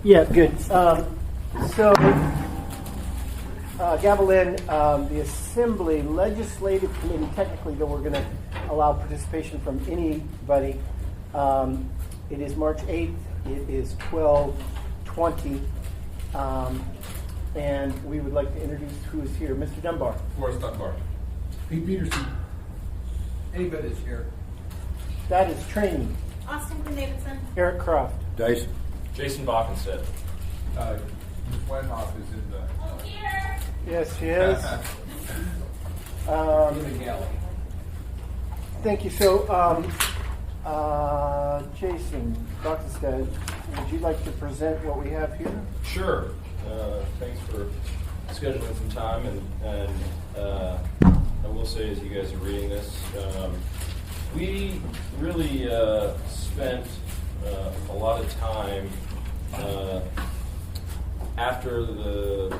Yeah, good. Gavel in, the Assembly Legislative Committee, technically, though we're going to allow participation from anybody. It is March 8th. It is 12:20. And we would like to introduce who is here. Mr. Dunbar. Forrest Dunbar. Pete Peterson. Anybody's here. That is Training. Austin Quinn Davidson. Eric Croft. Dice. Jason Bockenstedt. Ms. Wenhoff is in the Yes, she is. galley. Thank you. So, Jason Bockenstedt, would you like to present what we have here? Sure. Thanks for scheduling some time, and I will say, as you guys are reading this, we really spent a lot of time after the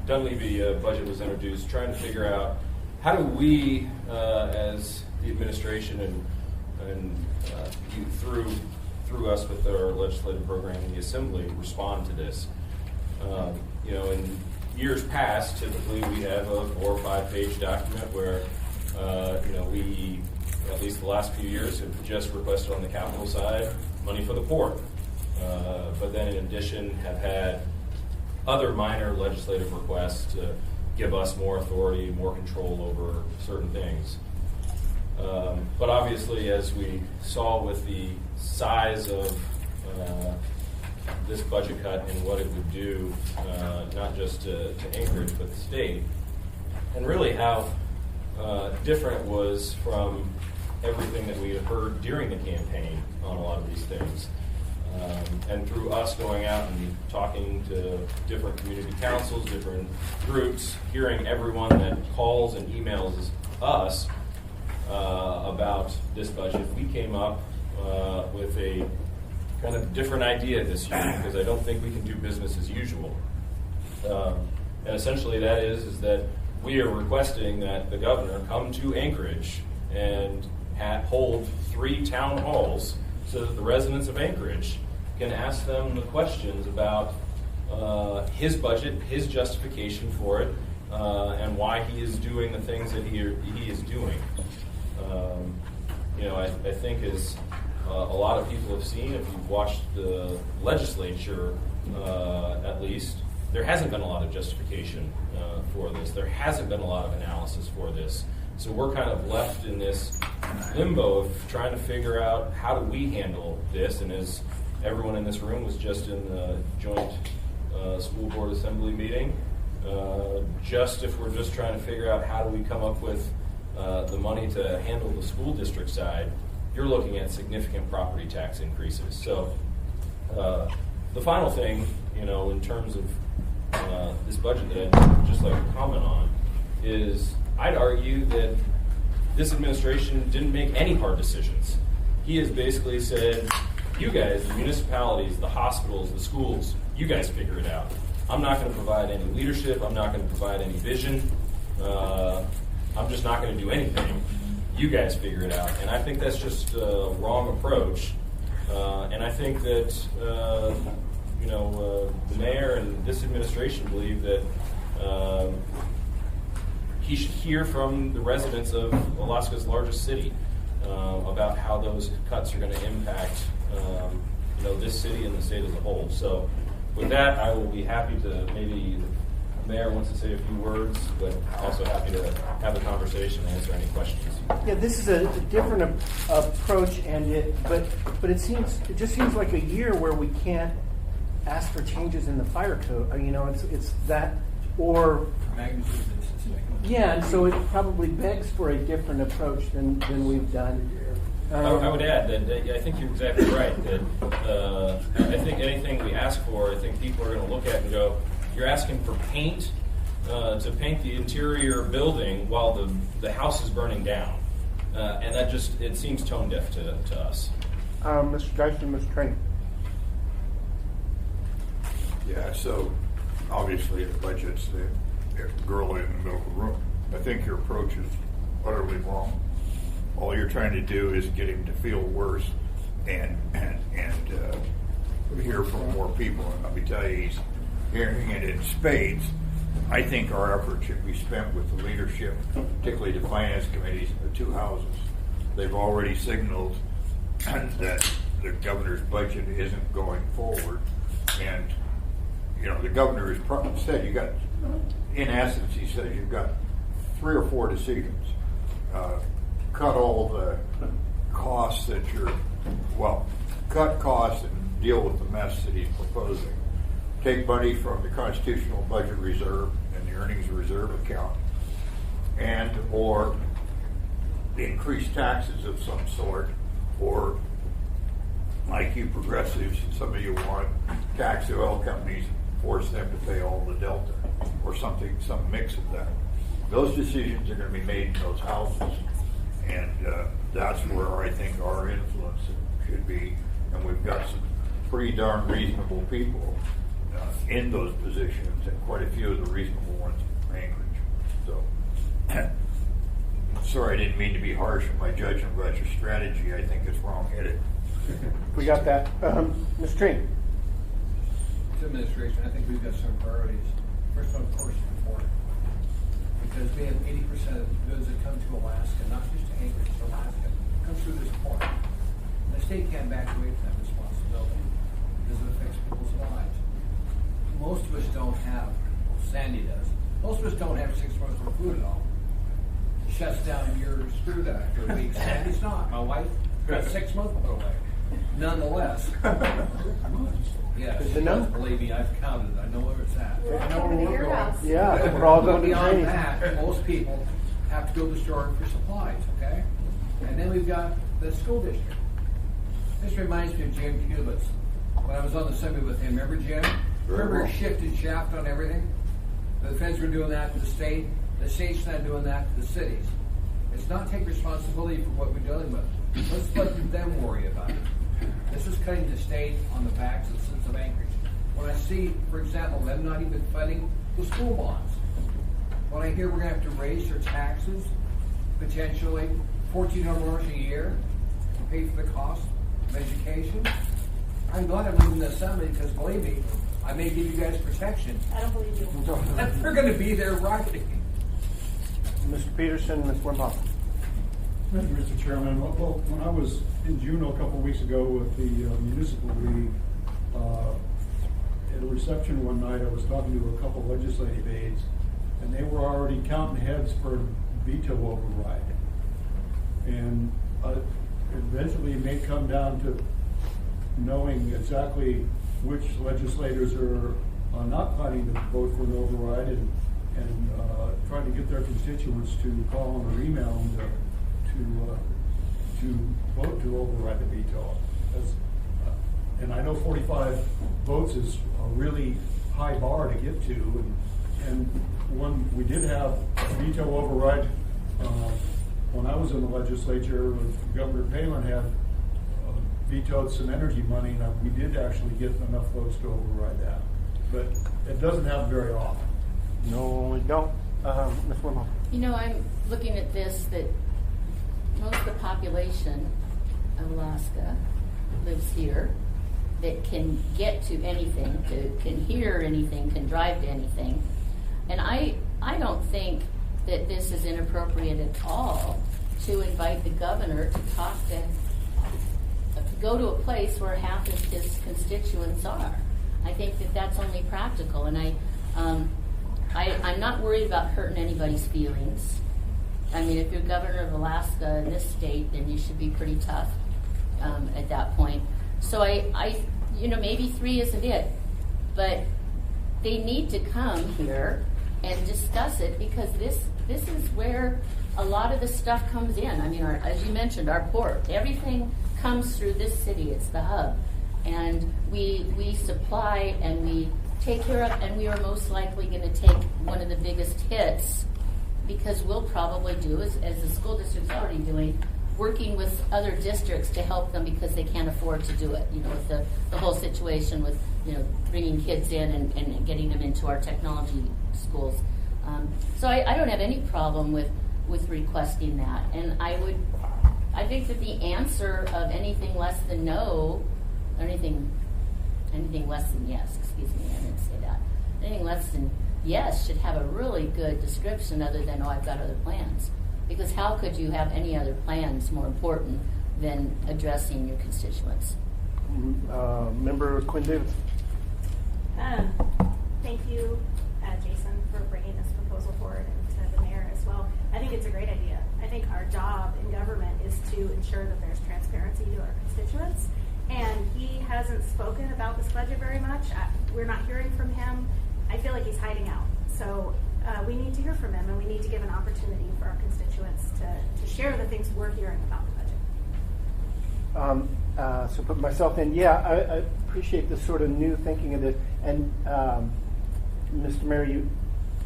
Dunleavy budget was introduced, trying to figure out how do we, as the administration and you through us with our legislative program in the Assembly, respond to this. In years past, typically we have a 4 or 5 page document where, we, at least the last few years, have just requested on the capital side money for the port. But then in addition have had other minor legislative requests to give us more authority, more control over certain things. But obviously, as we saw with the size of this budget cut and what it would do, not just to Anchorage, but the state, and really how different it was from everything that we had heard during the campaign on a lot of these things. And through us going out and talking to different community councils, different groups, hearing everyone that calls and emails us about this budget, we came up with a kind of different idea this year, because I don't think we can do business as usual. And essentially that is that we are requesting that the governor come to Anchorage and hold 3 town halls so that the residents of Anchorage can ask them the questions about his budget, his justification for it, and why he is doing the things that he is doing. I think as a lot of people have seen, if you've watched the legislature, at least, there hasn't been a lot of justification for this. There hasn't been a lot of analysis for this. So we're kind of left in this limbo of trying to figure out how do we handle this. And as everyone in this room was just in the joint school board assembly meeting, if we're just trying to figure out how do we come up with the money to handle the school district side, you're looking at significant property tax increases. So the final thing, in terms of this budget that I'd just like to comment on is I'd argue that this administration didn't make any hard decisions. He has basically said, you guys, the municipalities, the hospitals, the schools, you guys figure it out. I'm not going to provide any leadership. I'm not going to provide any vision. I'm just not going to do anything. You guys figure it out. And I think that's just a wrong approach. And I think that, the mayor and this administration believe that he should hear from the residents of Alaska's largest city about how those cuts are going to impact, this city and the state as a whole. So with that, I will be happy to, maybe the mayor wants to say a few words, but also happy to have a conversation and answer any questions. Yeah, this is a different approach, but it just seems like a year where we can't ask for changes in the fire code. It's that, or yeah, and so it probably begs for a different approach than we've done. I would add that I think you're exactly right. That I think anything we ask for, I think people are going to look at and go, "You're asking for paint to paint the interior building while the house is burning down," and that it seems tone deaf to us. Mr. Dyson, Mr. Train. Yeah, so obviously the budget's the girl in the middle of the room. I think your approach is utterly wrong. All you're trying to do is get him to feel worse and hear from more people. And let me tell you, he's hearing it in spades. I think our effort should be spent with the leadership, particularly the finance committees of the two houses. They've already signaled that the governor's budget isn't going forward, and the governor has said you got, in essence, he says you've got 3 or 4 decisions. Cut all the costs that cut costs and deal with the mess that he's proposing. Take money from the constitutional budget reserve and the earnings reserve account, and or increase taxes of some sort, or like you progressives and some of you want, tax the oil companies, force them to pay all the delta, or something, some mix of that. Those decisions are going to be made in those houses, and that's where I think our influence should be. And we've got some pretty darn reasonable people in those positions, and quite a few of the reasonable ones in Anchorage. So, sorry, I didn't mean to be harsh in my judgment about your strategy. I think it's wrong-headed. We got that. Ms. Treen. This administration, I think we've got some priorities. First one, of course, is important. Because we have 80% of the goods that come to Alaska, not just to Anchorage, to Alaska, come through this port. And the state can't back away from that responsibility because it affects people's lives. Most of us don't have, Sandy does, most of us don't have 6 months of food at all. It shuts down your screw that after a week. Sandy's not. My wife got 6 months put away. Nonetheless. Yes, Is it no? believe me, I've counted. I know where it's at. I know where we're going. Yeah, we're all going to Beyond training. that, most people have to go to the store for supplies, okay? And then we've got the school district. This reminds me of Jim Kubitz. When I was on the summit with him, remember Jim? Remember he shifted shaft on everything? The feds were doing that to the state. The state's not doing that to the cities. It's not take responsibility for what we're dealing with. Let's let them worry about it. This is cutting the state on the backs of the citizens of Anchorage. When I see, for example, them not even funding the school bonds, when I hear we're going to have to raise their taxes, potentially $1,400 a year to pay for the cost of education, I'm glad I'm moving this assembly because, believe me, I may give you guys protection. I don't believe you. They're going to be there writing. Mr. Peterson, Ms. Wimhoff. Thank you, Mr. Chairman. Well, when I was in Juneau a couple of weeks ago with the Municipal League, at a reception one night, I was talking to a couple legislative aides, and they were already counting heads for veto override. And eventually it may come down to knowing exactly which legislators are not planning to vote for an override, and trying to get their constituents to call them or email them to vote to override the veto. And I know 45 votes is a really high bar to get to, and when we did have a veto override when I was in the legislature, Governor Palin had vetoed some energy money, and we did actually get enough votes to override that. But it doesn't happen very often. No, we don't. Ms. Wimhoff. I'm looking at this, that most of the population of Alaska lives here, that can get to anything, can hear anything, can drive to anything. And I don't think that this is inappropriate at all to invite the governor to go to a place where half of his constituents are. I think that that's only practical, and I'm not worried about hurting anybody's feelings. I mean, if you're governor of Alaska in this state, then you should be pretty tough at that point. So I maybe 3 isn't it, but they need to come here and discuss it, because this is where a lot of the stuff comes in. I mean, as you mentioned, our port, everything comes through this city. It's the hub, and we supply and we take care of, and we are most likely going to take one of the biggest hits, because we'll probably do, as the school district's already doing, working with other districts to help them because they can't afford to do it, with the whole situation with, bringing kids in and getting them into our technology schools. So I don't have any problem with requesting that. And I I think that the answer of anything less than no, or anything less than yes, excuse me, I didn't say that. Anything less than yes should have a really good description other than, oh, I've got other plans. Because how could you have any other plans more important than addressing your constituents? Member Quinn Davis. Thank you, Jason, for bringing this proposal forward, and to the mayor as well. I think it's a great idea. I think our job in government is to ensure that there's transparency to our constituents. And he hasn't spoken about this budget very much. We're not hearing from him. I feel like he's hiding out. So we need to hear from him, and we need to give an opportunity for our constituents to share the things we're hearing about the budget. So put myself in. Yeah, I appreciate this sort of new thinking of it. And Mr. Mayor,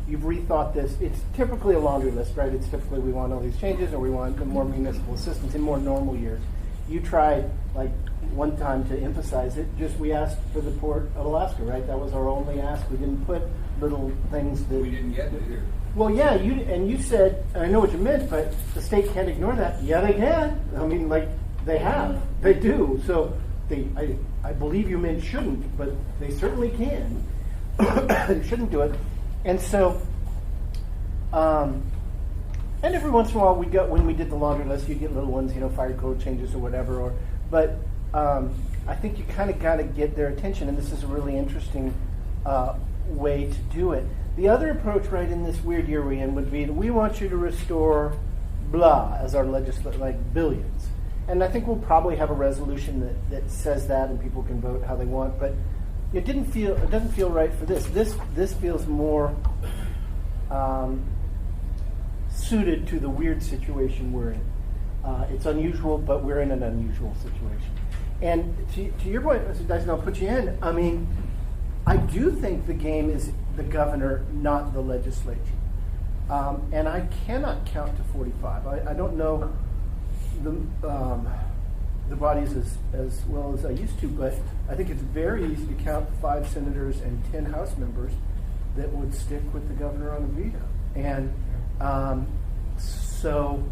you've rethought this. It's typically a laundry list, right? It's typically we want all these changes, or we want more municipal assistance in more normal years. You tried, like, one time to emphasize it. Just we asked for the Port of Alaska, right? That was our only ask. We didn't put little things that We didn't get it here. Well, yeah, you said, and I know what you meant, but the state can't ignore that. Yeah, they can. I mean, like, they have. They do. So I believe you meant shouldn't, but they certainly can. They shouldn't do it. And so, and every once in a while, when we did the laundry list, you get little ones, fire code changes or whatever. But I think you kind of got to get their attention, and this is a really interesting way to do it. The other approach, right, in this weird year we're in would be that we want you to restore blah as our legislative, like billions. And I think we'll probably have a resolution that says that, and people can vote how they want. But it doesn't feel right for this. This feels more suited to the weird situation we're in. It's unusual, but we're in an unusual situation. And to your point, Mr. Dyson, I'll put you in. I mean, I do think the game is the governor, not the legislature. And I cannot count to 45. I don't know the bodies as well as I used to, but I think it's very easy to count 5 senators and 10 House members that would stick with the governor on a veto. And so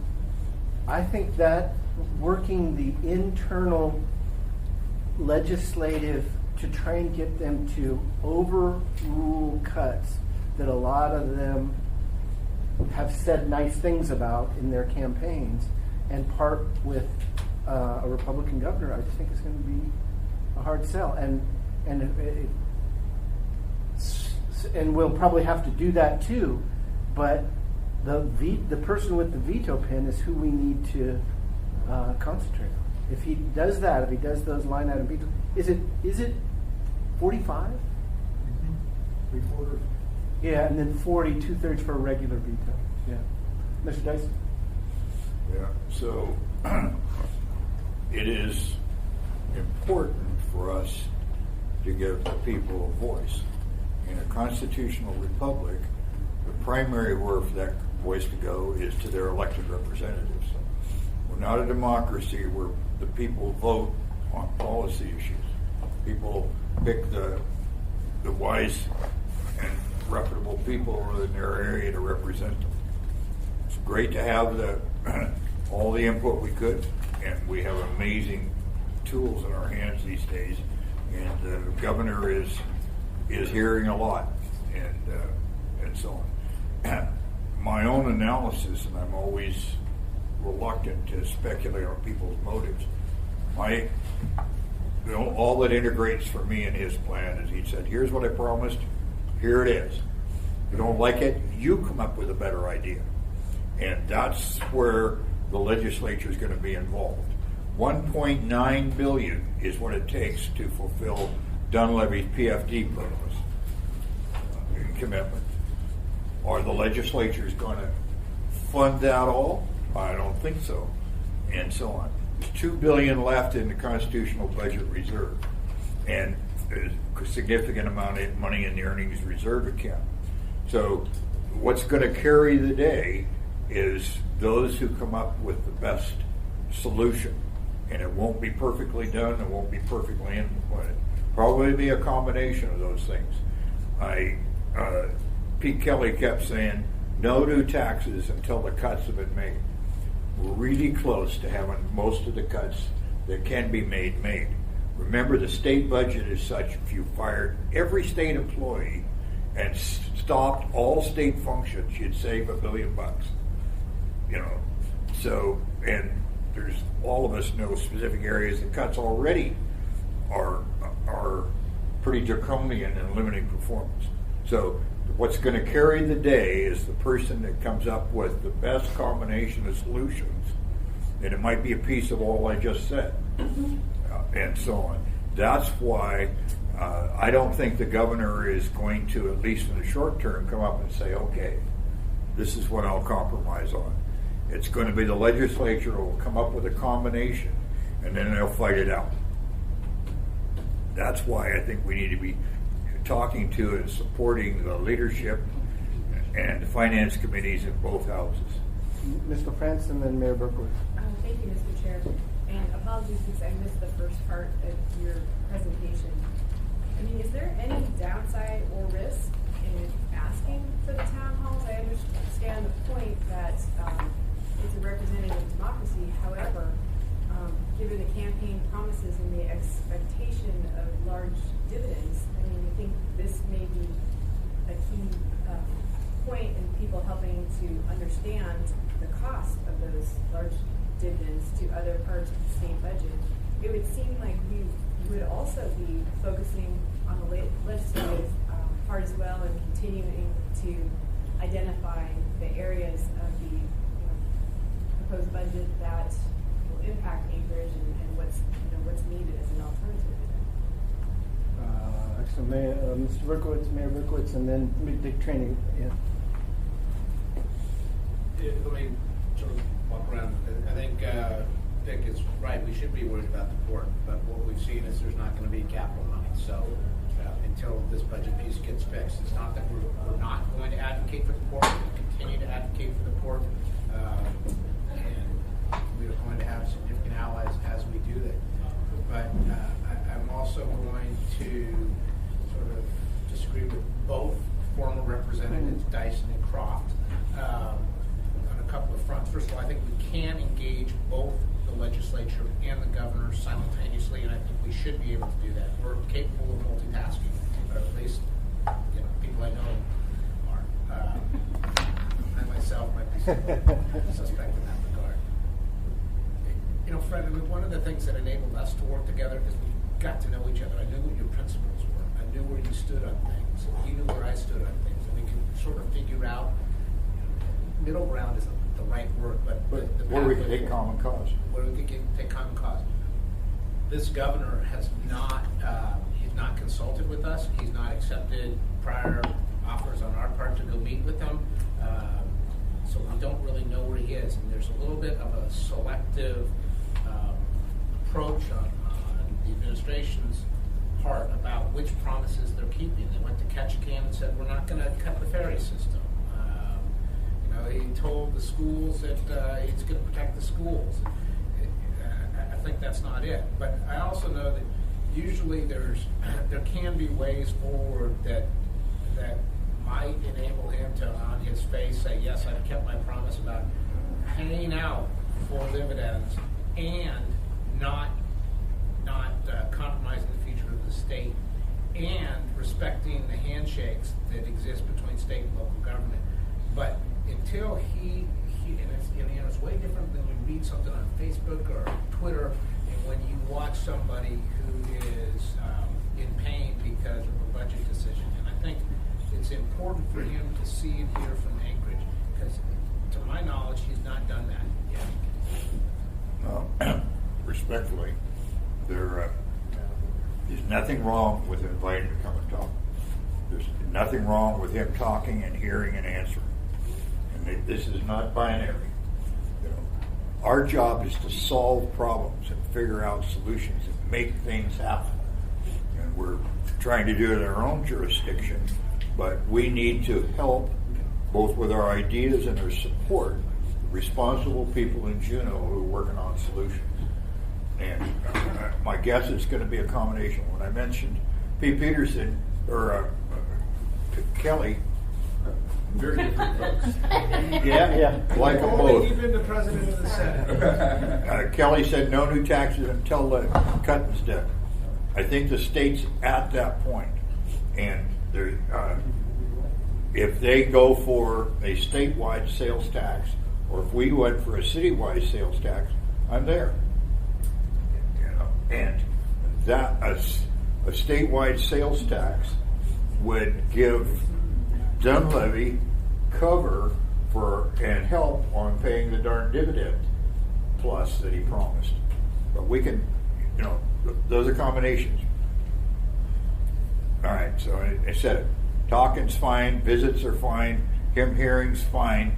I think that working the internal legislative to try and get them to overrule cuts that a lot of them have said nice things about in their campaigns and part with a Republican governor, I just think is going to be a hard sell. And we'll probably have to do that too, but the person with the veto pen is who we need to concentrate on. If he does that, if he does those line item vetoes, is it 45? Mm-hmm. 3/4. Yeah, and then 40, 2/3 for a regular veto. Yeah, Mr. Dyson. Yeah. So it is important for us to give the people a voice. In a constitutional republic, the primary where for that voice to go is to their elected representatives. We're not a democracy where the people vote on policy issues. People pick the wise and reputable people in their area to represent them. It's great to have all the input we could, and we have amazing tools in our hands these days. And the governor is hearing a lot, and so on. My own analysis, and I'm always reluctant to speculate on people's motives. All that integrates for me in his plan is he said, "Here's what I promised. Here it is. If you don't like it, you come up with a better idea." And that's where the legislature is going to be involved. $1.9 billion is what it takes to fulfill Dunleavy's PFD purpose commitment. Are the legislatures going to fund that all? I don't think so, and so on. There's $2 billion left in the constitutional budget reserve, and there's a significant amount of money in the earnings reserve account. So what's going to carry the day is those who come up with the best solution, and it won't be perfectly done, it won't be perfectly implemented. Probably be a combination of those things. Pete Kelly kept saying, no new taxes until the cuts have been made. we're really close to having most of the cuts that can be made. Remember, the state budget is such, if you fired every state employee and stopped all state functions, you'd save $1 billion. You know, so, and there's, all of us know specific areas the cuts already are pretty draconian in limiting performance. So what's going to carry the day is the person that comes up with the best combination of solutions, and it might be a piece of all I just said, and so on. That's why I don't think the governor is going to, at least in the short term, come up and say, okay, this is what I'll compromise on. It's going to be the legislature who will come up with a combination, and then they'll fight it out. That's why I think we need to be talking to and supporting the leadership and the finance committees in both houses. Mr. France and then Mayor Berkowitz. Thank you, Mr. Chair. And apologies since I missed the first part of your presentation. I mean, is there any downside or risk in asking for the town halls? I understand the point that it's a representative democracy. However, given the campaign promises and the expectation of large dividends, I mean, I think this may be a key point in people helping to understand the cost of those large dividends to other parts of the state budget. It would seem like we would also be focusing on the legislative part as well and continuing to identify the areas of the proposed budget that will impact Anchorage and what's needed as an alternative. Excellent. Mr. Berkowitz, Mayor Berkowitz, and then Dick Training. Yeah. Let me sort of walk around. I think Dick is right. We should be worried about the port, but what we've seen is there's not going to be capital money. So until this budget piece gets fixed, it's not that we're not going to advocate for the port. We'll continue to advocate for the port, and we're going to have significant allies as we do that. But I'm also going to sort of disagree with both former representatives, Dyson and Croft, on a couple of fronts. First of all, I think we can engage both the legislature and the governor simultaneously, and I think we should be able to do that. We're capable of multitasking, or at least people I know are. I myself might be suspect in that regard. Fred, one of the things that enabled us to work together is we got to know each other. I knew what your principles were. I knew where you stood on things. You knew where I stood on things, and we could sort of figure out. Middle ground isn't the right word, but where we can take common cause. Where we can take common cause. This governor has not. He's not consulted with us. He's not accepted prior offers on our part to go meet with them. So we don't really know where he is, and there's a little bit of a selective approach on the administration's part about which promises they're keeping. They went to Ketchikan and said, we're not going to cut the ferry system. He told the schools that he's going to protect the schools. I think that's not it. But I also know that usually there can be ways forward that might enable him to, on his face, say, yes, I've kept my promise about paying out for dividends and not compromising the future of the state and respecting the handshakes that exist between state and local government. But until he and it's way different than you read something on Facebook or Twitter, and when you watch somebody who is in pain because of a budget decision. And I think it's important for him to see and hear from Anchorage, because to my knowledge, he's not done that yet. Respectfully, there is nothing wrong with inviting him to come and talk. There's nothing wrong with him talking and hearing and answering. And this is not binary. Our job is to solve problems and figure out solutions and make things happen. And we're trying to do it in our own jurisdiction, but we need to help both with our ideas and our support responsible people in Juneau who are working on solutions. And my guess is going to be a combination. When I mentioned Pete Peterson or Kelly, Very different folks. Yeah, like them both. You've been the president of the Senate. Kelly said no new taxes until the cutting's done. I think the state's at that point, and there, if they go for a statewide sales tax, or if we went for a citywide sales tax, I'm there. You know, and that a statewide sales tax would give Dunleavy cover for and help on paying the darn dividend plus that he promised. But we can, you know, those are combinations. All right, so I said it. Talking's fine, visits are fine, him hearing's fine.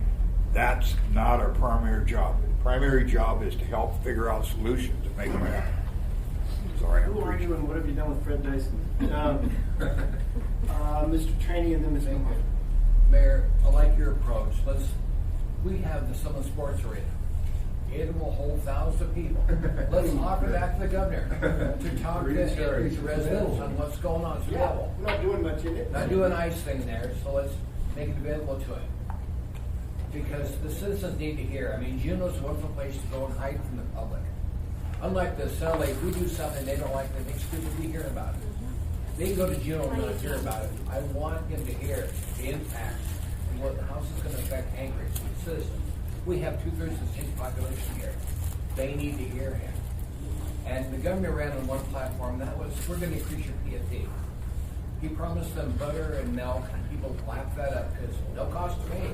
That's not our primary job. The primary job is to help figure out solutions and make them happen. Sorry, I'm Who are you preaching. and what have you done with Fred Dyson? Mr. Trainee and then Ms. McCoy. Mayor, I like your approach. We have the Summit Sports Arena. It will hold thousands of people. Let's offer that to the governor to talk to Anchorage residents on what's going on. It's available. We're not doing much in it. Not doing ice thing there, so let's make it available to him. Because the citizens need to hear. I mean, Juneau's a wonderful place to go and hide from the public. Unlike the Cell Lake, we do something they don't like, they think stupid, we hear about it. They can go to Juneau and not hear about it. I want him to hear the impact and what how this is going to affect Anchorage, the citizens. We have 2/3 of the state's population here. They need to hear him. And the governor ran on one platform, that was, we're going to increase your PFD. He promised them butter and milk, and people laughed that up because no cost to me.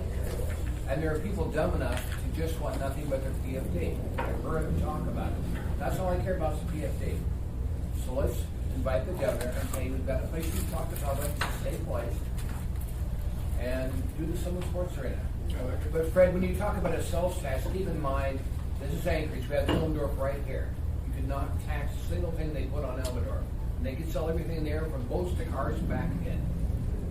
And there are people dumb enough to just want nothing but their PFD. I've heard them talk about it. That's all I care about is the PFD. So let's invite the governor and say, we've got a place to talk to public, it's a safe place, and do the Summit Sports Arena. But Fred, when you talk about a sales tax, keep in mind, this is Anchorage, we have Willendorf right here. You could not tax a single thing they put on Elmendorf. And they could sell everything there from boats to cars and back again.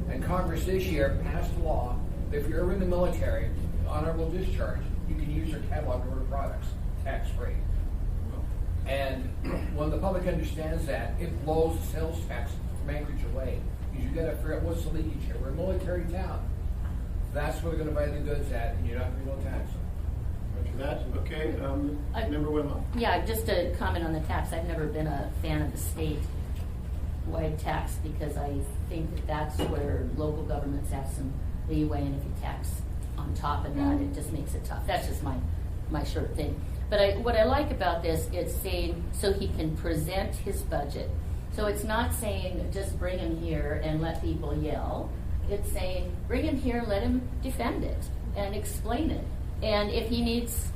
And Congress this year passed a law that if you're ever in the military, honorable discharge, you can use your catalog to order products, tax-free. And when the public understands that, it blows the sales tax from Anchorage away. Because you got to figure out what's the leakage here. We're a military town. That's where they're going to buy the goods at, and you're not going to go tax them. Roger that. Okay, Member Whitlow. Yeah, just to comment on the tax, I've never been a fan of the state-wide tax because I think that that's where local governments have some leeway, and if you tax on top of that, it just makes it tough. That's just my short thing. But what I like about this, it's saying so he can present his budget. So it's not saying just bring him here and let people yell. It's saying bring him here and let him defend it and explain it. And if he needs,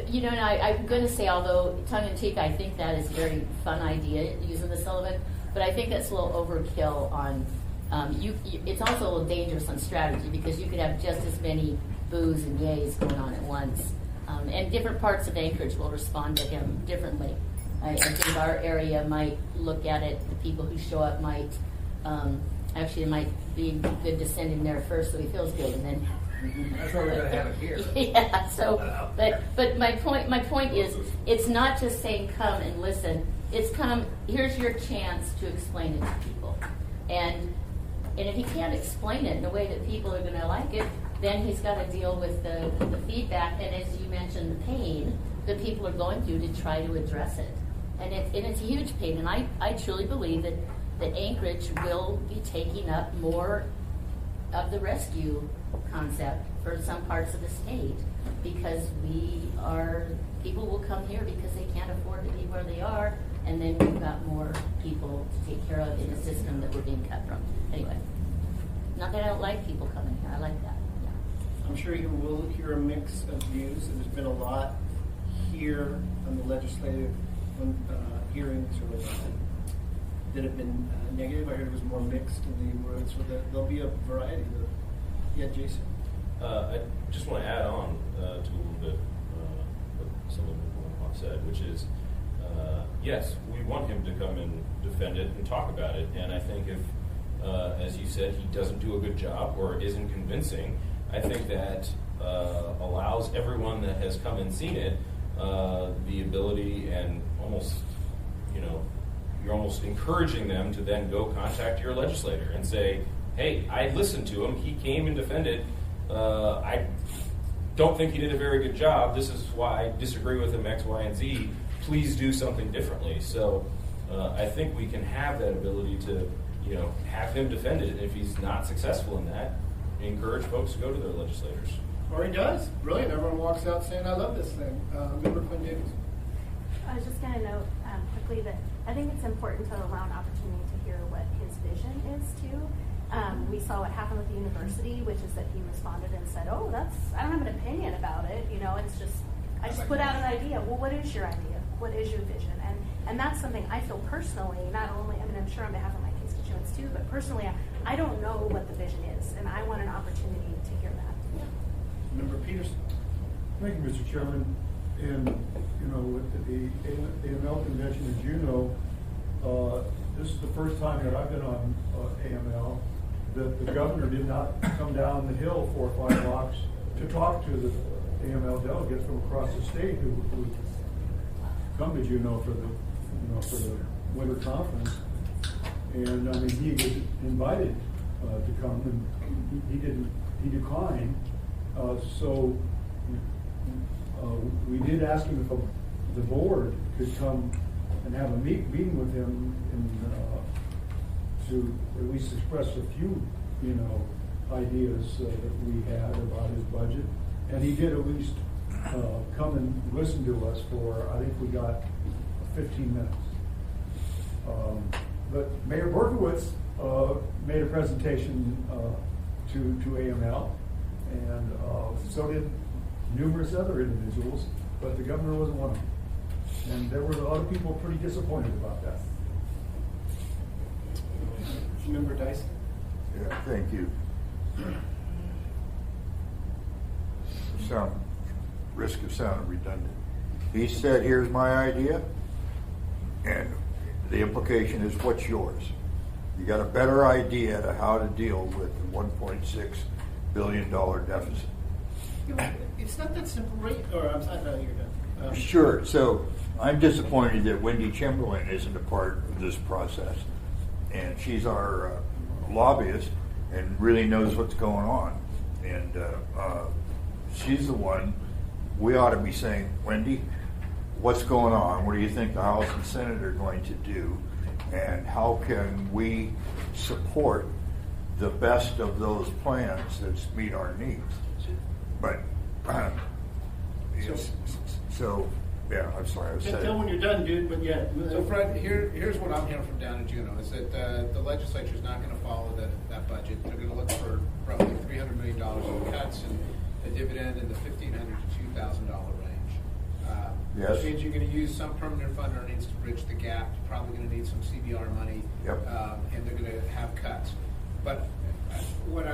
you know, and I'm going to say, although tongue-in-cheek, I think that is a very fun idea, using the Sullivan, but I think that's a little overkill on, it's also a little dangerous on strategy because you could have just as many boos and yays going on at once. And different parts of Anchorage will respond to him differently. I think our area might look at it, the people who show up might, actually it might be good to send him there first so he feels good, and then That's why we're going to have it here. yeah. So, but my point is, it's not just saying come and listen. It's come. Here's your chance to explain it to people, and if he can't explain it in a way that people are going to like it, then he's got to deal with the feedback and, as you mentioned, the pain that people are going through to try to address it. And it's a huge pain. And I truly believe that Anchorage will be taking up more of the rescue concept for some parts of the state because people will come here because they can't afford to be where they are, and then we've got more people to take care of in a system that we're being cut from. Anyway, not that I don't like people coming here. I like that. Yeah. I'm sure you will hear a mix of views. There's been a lot here on the legislative hearings that have been negative. I heard it was more mixed in the road, so there'll be a variety. Yeah, Jason? I just want to add on to a little bit what some of what said, which is, yes, we want him to come and defend it and talk about it. And I think if, as you said, he doesn't do a good job or isn't convincing, I think that allows everyone that has come and seen it the ability and almost, you're almost encouraging them to then go contact your legislator and say, hey, I listened to him. He came and defended I don't think he did a very good job. This is why I disagree with him, X, Y, and Z. Please do something differently. So I think we can have that ability to, have him defend it. And if he's not successful in that, encourage folks to go to their legislators. Or he does. Brilliant. Everyone walks out saying, I love this thing. Member Quinn Davies. I was just going to note quickly that I think it's important to allow an opportunity to hear what his vision is too. We saw what happened with the university, which is that he responded and said, "Oh, I don't have an opinion about it. It's just I just put out an idea. Well, what is your idea? What is your vision?" And that's something I feel personally, not only I'm sure on behalf of my constituents too, but personally, I don't know what the vision is, and I want an opportunity to hear that. Member Peterson. Thank you, Mr. Chairman. And, with the AML convention, as you know, this is the first time that I've been on AML that the governor did not come down the hill 4 or 5 blocks to talk to the AML delegates from across the state who come to Juneau for the winter conference. And he was invited to come, and he declined. So we did ask him if the board could come and have a meeting with him to at least express a few, ideas that we had about his budget. And he did at least come and listen to us for, I think we got 15 minutes. But Mayor Berkowitz made a presentation to AML, and so did numerous other individuals, but the governor wasn't one of them. And there were a lot of people pretty disappointed about that. Member Dyson. Yeah, thank you. Risk of sounding redundant. He said, here's my idea, and the implication is, what's yours? You got a better idea to how to deal with the $1.6 billion deficit. It's not that simple, right? Or I'm sorry, no, you're done. Sure. So I'm disappointed that Wendy Chamberlain isn't a part of this process, and she's our lobbyist and really knows what's going on. And she's the one we ought to be saying, Wendy, what's going on? What do you think the House and Senate are going to do? And how can we support the best of those plans that meet our needs? But so yeah, I'm sorry. I was Tell when you're done, dude. But yeah. So Fred, here's what I'm hearing from down in Juneau is that the legislature is not going to follow that budget. They're going to look for roughly $300 million in cuts and a dividend in the $1,500 to $2,000 range. Yes. Which means you're going to use some permanent fund earnings to bridge the gap. You're probably going to need some CBR money. Yep. And they're going to have cuts. But what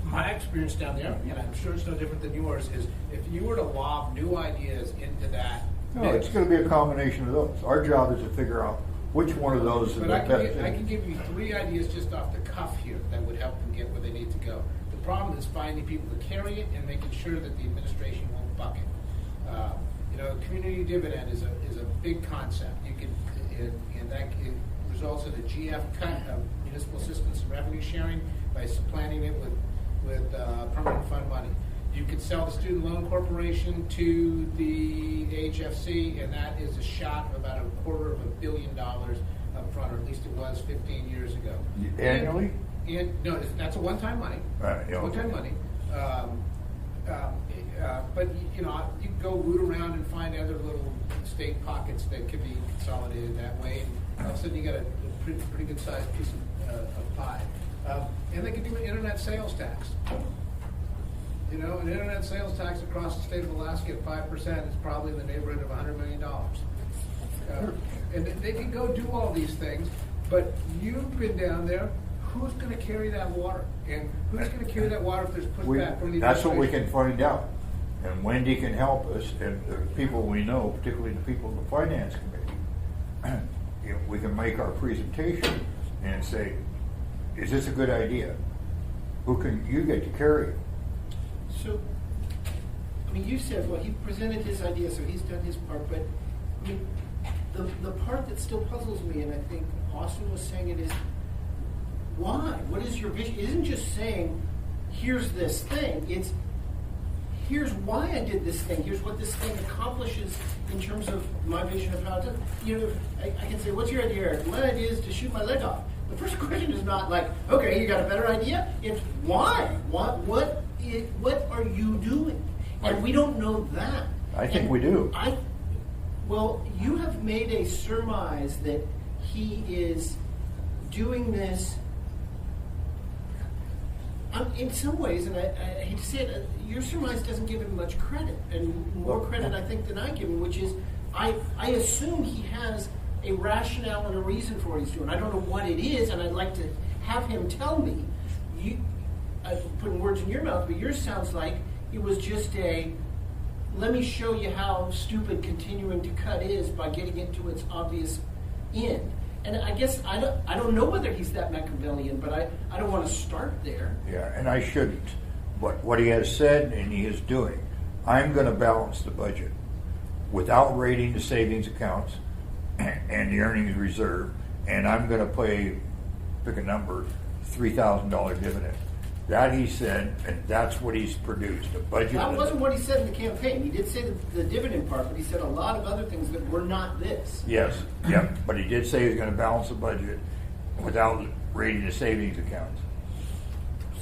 my experience down there, and I'm sure it's no different than yours, is if you were to lob new ideas into that. No, it's going to be a combination of those. Our job is to figure out which one of those is the But best. I can give you 3 ideas just off the cuff here that would help them get where they need to go. The problem is finding people to carry it and making sure that the administration won't buck it. Community dividend is a big concept. You can, and that it results in a GF cut of municipal assistance and revenue sharing by supplanting it with permanent fund money. You could sell the Student Loan Corporation to the HFC, and that is a shot of about $250 million up front, or at least it was 15 years ago. Annually? No, that's a one-time money. Yeah, One-time okay. money. But you can go root around and find other little state pockets that could be consolidated that way, and all of a sudden you got a pretty good sized piece of pie. And they could do an internet sales tax. An internet sales tax across the state of Alaska at 5% is probably in the neighborhood of $100 million. And they can go do all these things, but you've been down there. Who's going to carry that water? And who's going to carry that water if there's pushback from the administration? That's what we can find out. And Wendy can help us, and the people we know, particularly the people in the Finance Committee, we can make our presentation and say, is this a good idea? Who can you get to carry it? So, you said, well, he presented his idea, so he's done his part. But the part that still puzzles me, and I think Austin was saying it, is why? What is your vision? It isn't just saying here's this thing. It's here's why I did this thing. Here's what this thing accomplishes in terms of my vision of how to. I can say, what's your idea, Eric? My idea is to shoot my leg off. The first question is not like, okay, you got a better idea. It's why? What are you doing? And we don't know that. I think we do. Well, you have made a surmise that he is doing this. In some ways, and I hate to say it, your surmise doesn't give him much credit, and more credit, I think, than I give him, which is I assume he has a rationale and a reason for what he's doing. I don't know what it is, and I'd like to have him tell me. I'm putting words in your mouth, but yours sounds like it was just let me show you how stupid continuing to cut is by getting it to its obvious end. And I guess I don't know whether he's that Machiavellian, but I don't want to start there. Yeah, and I shouldn't. But what he has said and he is doing, I'm going to balance the budget without raiding the savings accounts and the earnings reserve, and I'm going to pick a number, $3,000 dividend. That he said, and that's what he's produced, a budget. That wasn't what he said in the campaign. He did say the dividend part, but he said a lot of other things that were not this. Yes, yep, but he did say he's going to balance the budget without raiding the savings accounts.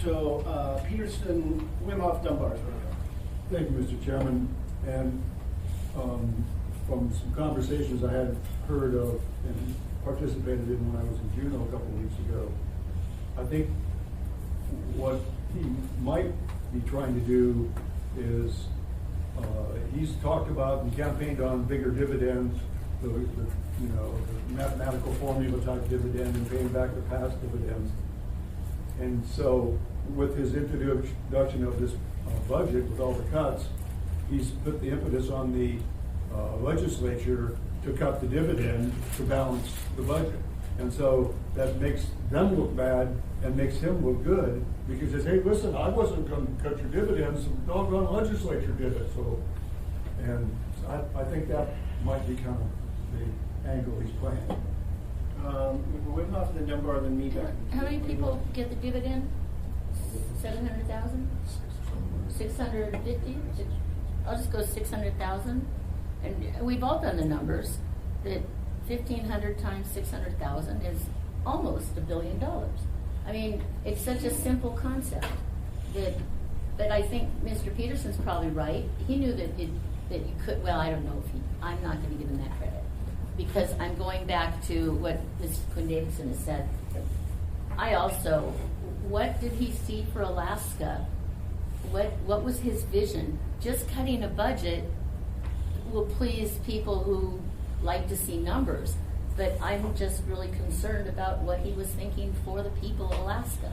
So, Peterson, Wim Hof, Dunbar is what I got. Thank you, Mr. Chairman. And from some conversations I had heard of and participated in when I was in Juneau a couple of weeks ago, I think what he might be trying to do is he's talked about and campaigned on bigger dividends, the mathematical formula type dividend and paying back the past dividends. And so with his introduction of this budget with all the cuts, he's put the impetus on the legislature to cut the dividend to balance the budget. And so that makes them look bad and makes him look good because he says, hey, listen, I wasn't going to cut your dividends, the doggone legislature did it. So, and I think that might be kind of the angle he's playing. Wim Hof, then Dunbar, then me back. How many people get the dividend? 700,000? 650? I'll just go 600,000. And we've all done the numbers that 1,500 times 600,000 is almost $1 billion. I mean, it's such a simple concept that I think Mr. Peterson's probably right. He knew that you could. Well, I don't know if I'm not going to give him that credit because I'm going back to what Ms. Quinn Davidson has said. What did he see for Alaska? What was his vision? Just cutting a budget will please people who like to see numbers, but I'm just really concerned about what he was thinking for the people of Alaska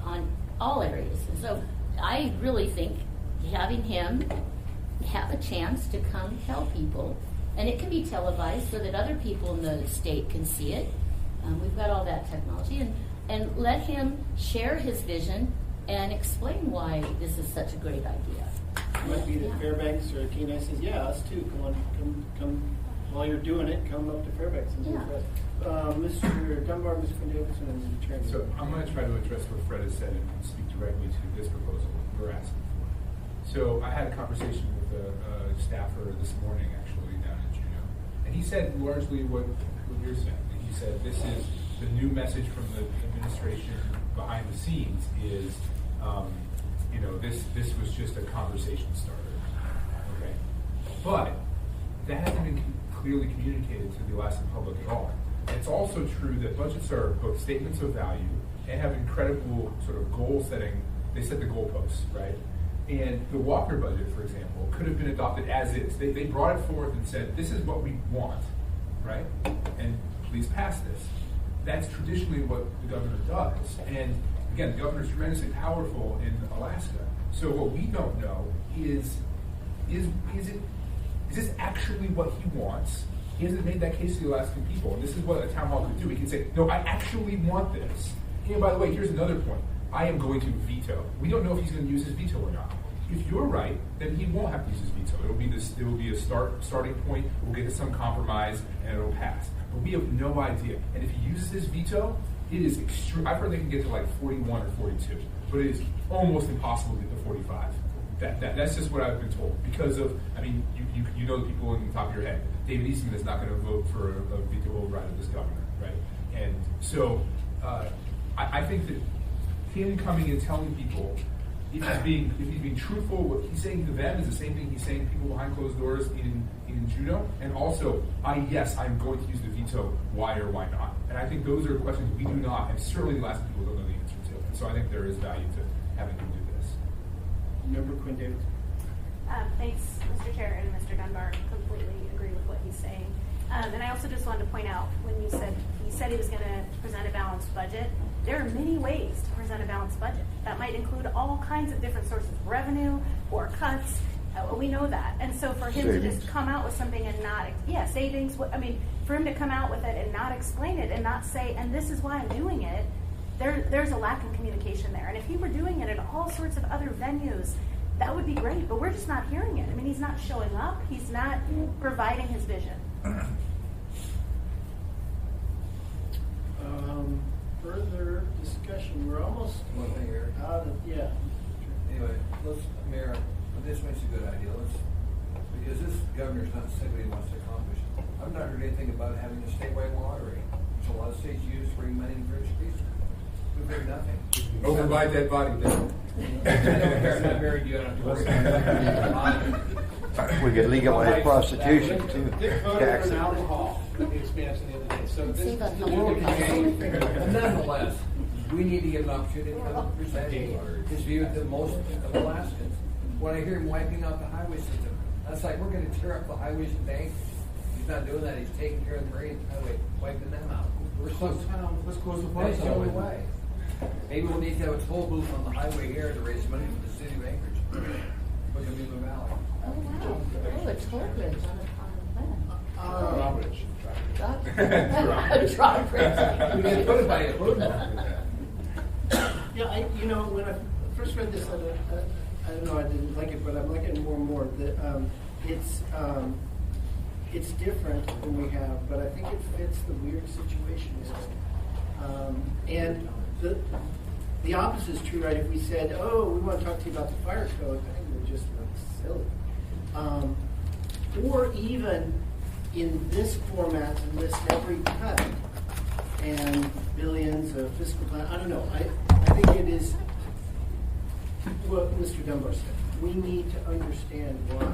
on all areas. And so I really think having him have a chance to come tell people, and it can be televised so that other people in the state can see it. We've got all that technology, and let him share his vision and explain why this is such a great idea. It might be that Fairbanks or Kenai says, yeah, us too. Come. While you're doing it, come up to Fairbanks and do it. Mr. Dunbar, Ms. Quinn Davidson, and Mr. Chairman. So I'm going to try to address what Fred has said and speak directly to this proposal we're asking for. So I had a conversation with a staffer this morning, actually, down in Juneau, and he said largely what you're saying. He said this is the new message from the administration behind the scenes is, this was just a conversation starter. Okay, but that hasn't been clearly communicated to the Alaskan public at all. It's also true that budgets are both statements of value and have incredible sort of goal setting. They set the goalposts, right? And the Walker budget, for example, could have been adopted as is. They brought it forth and said, this is what we want, right? And please pass this. That's traditionally what the governor does. And again, the governor is tremendously powerful in Alaska. So what we don't know is this actually what he wants? He hasn't made that case to the Alaskan people. And this is what a town hall could do. He can say, no, I actually want this. And by the way, here's another point. I am going to veto. We don't know if he's going to use his veto or not. If you're right, then he won't have to use his veto. It will be a starting point. We'll get to some compromise, and it'll pass. But we have no idea. And if he uses his veto, it is extreme. I've heard they can get to like 41 or 42. but it is almost impossible to get the 45. That's just what I've been told because of, I mean, you know the people on the top of your head. David Eastman is not going to vote for a veto override of this governor, right? And so I think that him coming and telling people, if he's being truthful, what he's saying to them is the same thing he's saying to people behind closed doors in judo. And also, I'm going to use the veto, why or why not? And I think those are questions we do not, and certainly the last people don't know the answer to. And so I think there is value to having him do this. Member Quinn Davis. Thanks, Mr. Chair and Mr. Dunbar. Completely agree with what he's saying. And I also just wanted to point out when he said he was going to present a balanced budget. There are many ways to present a balanced budget. That might include all kinds of different sources of revenue or cuts. We know that. And so for him to just come out with something and not, savings. I mean, for him to come out with it and not explain it and not say, and this is why I'm doing it, there's a lack of communication there. And if he were doing it at all sorts of other venues, that would be great. But we're just not hearing it. I mean, he's not showing up. He's not providing his vision. Further discussion. We're almost One thing here. out of, yeah. Anyway, Mayor, this makes a good idea. Because this governor's not saying what he wants to accomplish. I've not heard anything about having a statewide lottery, which a lot of states use to bring money in for education. We've heard nothing. Over my dead body, then. I'm not married, you don't have to worry about it. We could legalize prostitution too. Dick voted for Tax an it. alcohol expansion the other day. So this Save on the the world water can change. But nonetheless, we need to give an opportunity to present his view to most of Alaskans. When I hear him wiping out the highway system, that's like we're going to tear up the highways and banks. He's not doing that. He's taking care of the marine highway, wiping them out. We're so town. Let's close the parks That's the out. only way. Maybe we'll need to have a toll booth on the highway here to raise money for the city of Anchorage. For the Mima Valley. Oh, wow. Oh, a toll bridge on the plan. Drawbridge. Drawbridge. We need to put it by a hood. Yeah, when I first read this, I don't know, I didn't like it, but I'm liking it more and more. It's different than we have, but I think it fits the weird situation. And the opposite is true, right? If we said, oh, we want to talk to you about the fire code, I think we're just silly. Or even in this format to list every cut and billions of fiscal plan. I don't know. I think it is what Mr. Dunbar said. We need to understand why.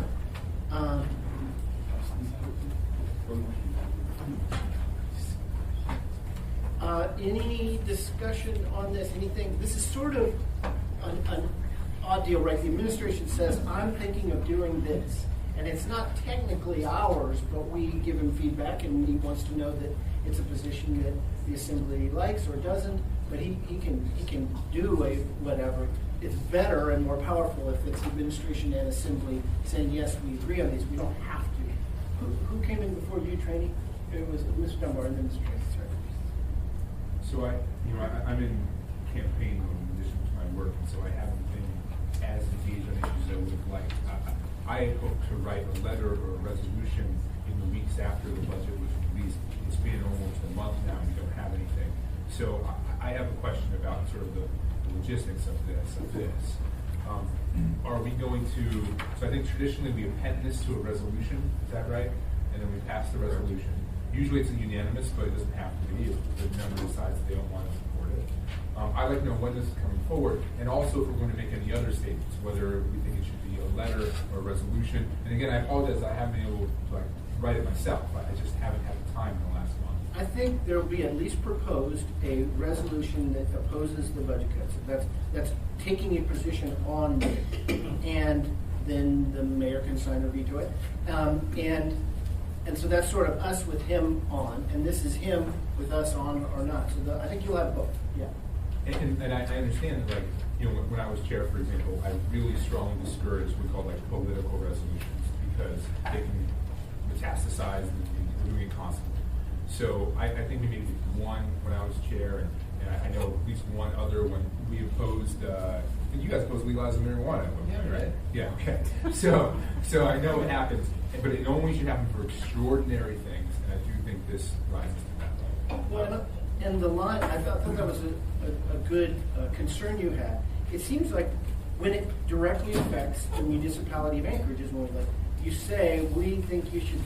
Any discussion on this? Anything? This is sort of an odd deal, right? The administration says, I'm thinking of doing this. And it's not technically ours, but we give him feedback, and he wants to know that it's a position that the assembly likes or doesn't. But he can do whatever. It's better and more powerful if it's administration and assembly saying, yes, we agree on these. We don't have to. Who came in before you, Trainee? It was Mr. Dunbar and then Mr. Trainee. Sorry. So I'm in campaign mode in addition to my work, and so I haven't been as engaged on issues as I would like. I had hoped to write a letter or a resolution in the weeks after the budget was released. It's been almost a month now, and we don't have anything. So I have a question about sort of the logistics of this. Are we going to? So I think traditionally we append this to a resolution. Is that right? And then we pass the resolution. Usually it's a unanimous, but it doesn't have to be if the member decides that they don't want to support it. I'd like to know when this is coming forward, and also if we're going to make any other statements, whether we think it should be a letter or a resolution. And again, I apologize, I haven't been able to write it myself, but I just haven't had the time in the last month. I think there will be at least proposed a resolution that opposes the budget cuts. That's taking a position on it, and then the mayor can sign or veto it. And so that's sort of us with him on, and this is him with us on or not. So I think you'll have both. Yeah. And I understand that, when I was chair, for example, I really strongly discouraged what we call political resolutions because they can metastasize and we're doing it constantly. So I think we maybe did one when I was chair, and I know at least one other when we opposed. You guys opposed legalizing marijuana, right? Yeah. Okay. So I know it happens, but it only should happen for extraordinary things, and I do think this rises to that level. Well, and the line, I thought that was a good concern you had. it seems like when it directly affects the municipality of Anchorage is when like you say, we think you should,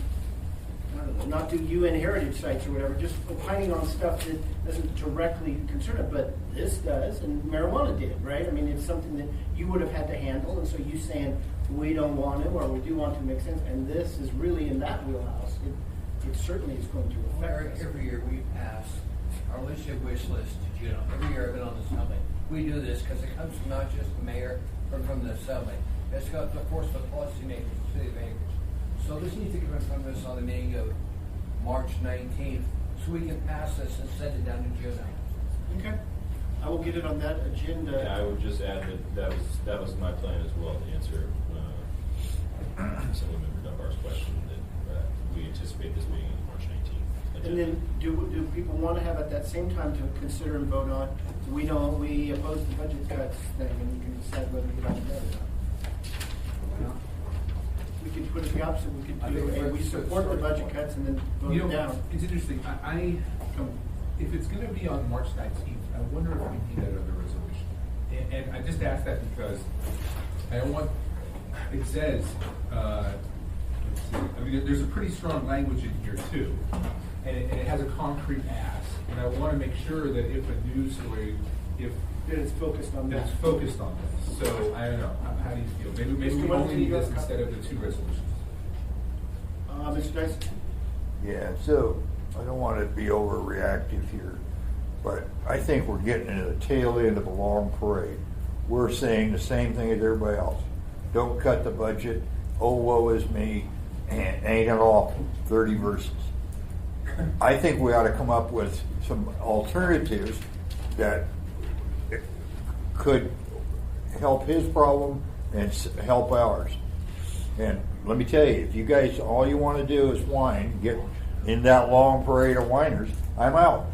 I don't know, not do UN heritage sites or whatever, just opining on stuff that doesn't directly concern it, but this does, and marijuana did, right? I mean, it's something that you would have had to handle, and so you saying, we don't want to, or we do want to, make sense, and this is really in that wheelhouse. It certainly is going to affect us. Every year we pass our legislative wish list to Juno. Every year I've been on the assembly. We do this because it comes from not just the mayor, but from the assembly. It's got the force of the policymakers of the city of Anchorage. So this needs to come from us on the meeting of March 19th, so we can pass this and send it down to Juno. Okay. I will get it on that agenda. Yeah, I would just add that was my plan as well to answer Assemblymember Dunbar's question that we anticipate this being on March 19th. And then, do people want to have at that same time to consider and vote on? We oppose the budget cuts thing, and you can decide whether you like that or not. We could put it the opposite. We could do, and we support the budget cuts and then vote You it know, down. it's interesting. If it's going to be on March 19th, I wonder if we need that other resolution. And I just ask that because I don't want. It says, let's see. I mean, there's a pretty strong language in here too, and it has a concrete ask. And I want to make sure that if a news story, That it's focused on that that. it's focused on this. So I don't know. How do you feel? Maybe Mr. we Wellington, only need you this got a instead of the two resolutions. Mr. Dyson? Yeah, so I don't want to be overreactive here, but I think we're getting into the tail end of a long parade. We're saying the same thing as everybody else. Don't cut the budget. Oh, woe is me. And ain't it awful? 30 verses. I think we ought to come up with some alternatives that could help his problem and help ours. And let me tell you, if you guys, all you want to do is whine, get in that long parade of whiners, I'm out.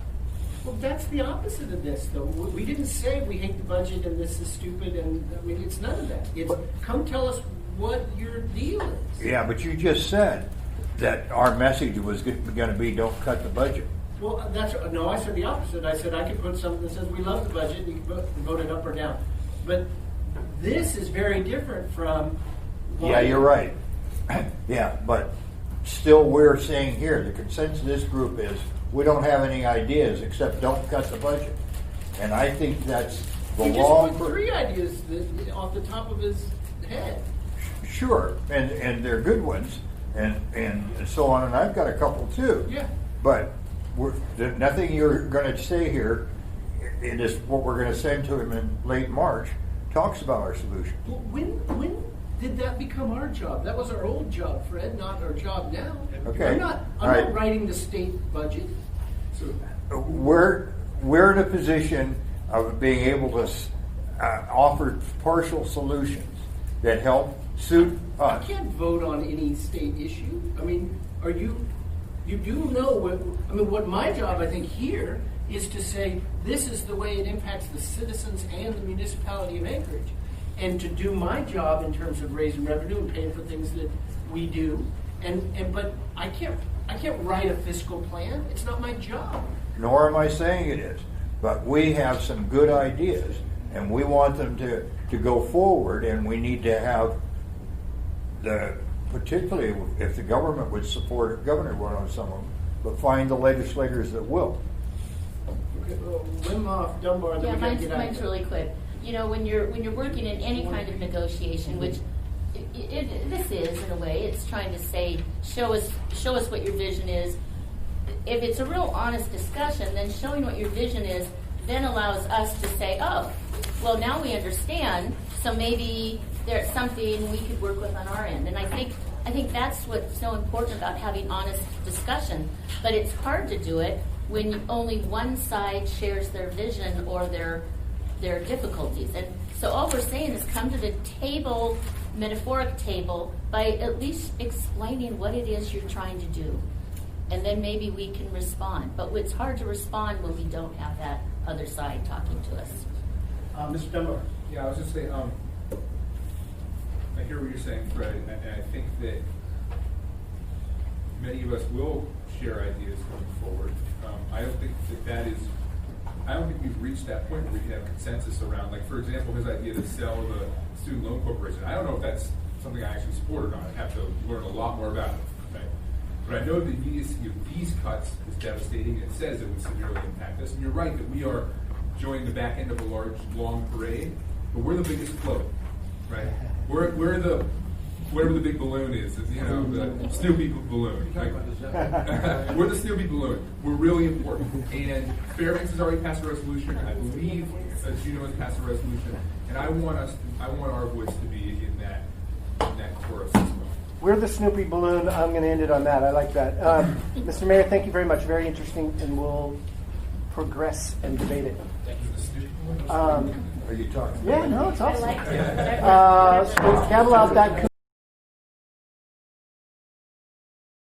Well, that's the opposite of this, though. We didn't say we hate the budget and this is stupid, and I mean, it's none of that. It's come tell us what your deal is. Yeah, but you just said that our message was going to be don't cut the budget. Well, no, I said the opposite. I said I could put something that says we love the budget, and you can vote it up or down. But this is very different from. Yeah, you're right. Yeah, but still we're saying here, the consensus of this group is we don't have any ideas except don't cut the budget. And I think that's the He long. just put 3 ideas off the top of his head. Sure, and they're good ones, and so on. And I've got a couple too. Yeah. But nothing you're going to say here, it is what we're going to send to him in late March, talks about our solution. Well, when did that become our job? That was our old job, Fred, not our job now. Okay. I'm not All right. writing the state budget. So We're in a position of being able to offer partial solutions that help suit I us. can't vote on any state issue. I mean, you do know what my job, I think, here is to say this is the way it impacts the citizens and the municipality of Anchorage. And to do my job in terms of raising revenue and paying for things that we do. But I can't write a fiscal plan. It's not my job. Nor am I saying it is. But we have some good ideas, and we want them to go forward, and we need to have particularly if the government would support it, Governor would on some of them, but find the legislators that will. Okay, Wim Dunbar, then Yeah, we gotta get out of mine's here. really quick. You know, when you're working in any kind of negotiation, which this is in a way, it's trying to say, show us what your vision is. If it's a real honest discussion, then showing what your vision is then allows us to say, oh, well, now we understand, so maybe there's something we could work with on our end. And I think that's what's so important about having honest discussion. But it's hard to do it when only one side shares their vision or their difficulties. And so all we're saying is come to the table, metaphoric table, by at least explaining what it is you're trying to do. And then maybe we can respond. But it's hard to respond when we don't have that other side talking to us. Mr. Dunbar. Yeah, I was just saying, I hear what you're saying, Fred, and I think that many of us will share ideas going forward. I don't think that is I don't think we've reached that point where we can have consensus around, like, for example, his idea to sell the student loan corporation. I don't know if that's something I actually support or not. I have to learn a lot more about it, right? But I know the immediacy of these cuts is devastating. It says it would severely impact us. And you're right that we are joining the back end of a large, long parade, but we're the biggest float, right? We're the, whatever the big balloon is, you know, the Snoopy balloon. Like, we're the Snoopy balloon. We're really important. And Fairbanks has already passed a resolution. I believe Juneau has passed a resolution. And I want our voice to be in that chorus as well. We're the Snoopy balloon. I'm going to end it on that. I like that. Mr. Mayor, thank you very much. Very interesting, and we'll progress and debate it. Are you talking? Yeah, no, it's awesome. I like it. Gavel out that.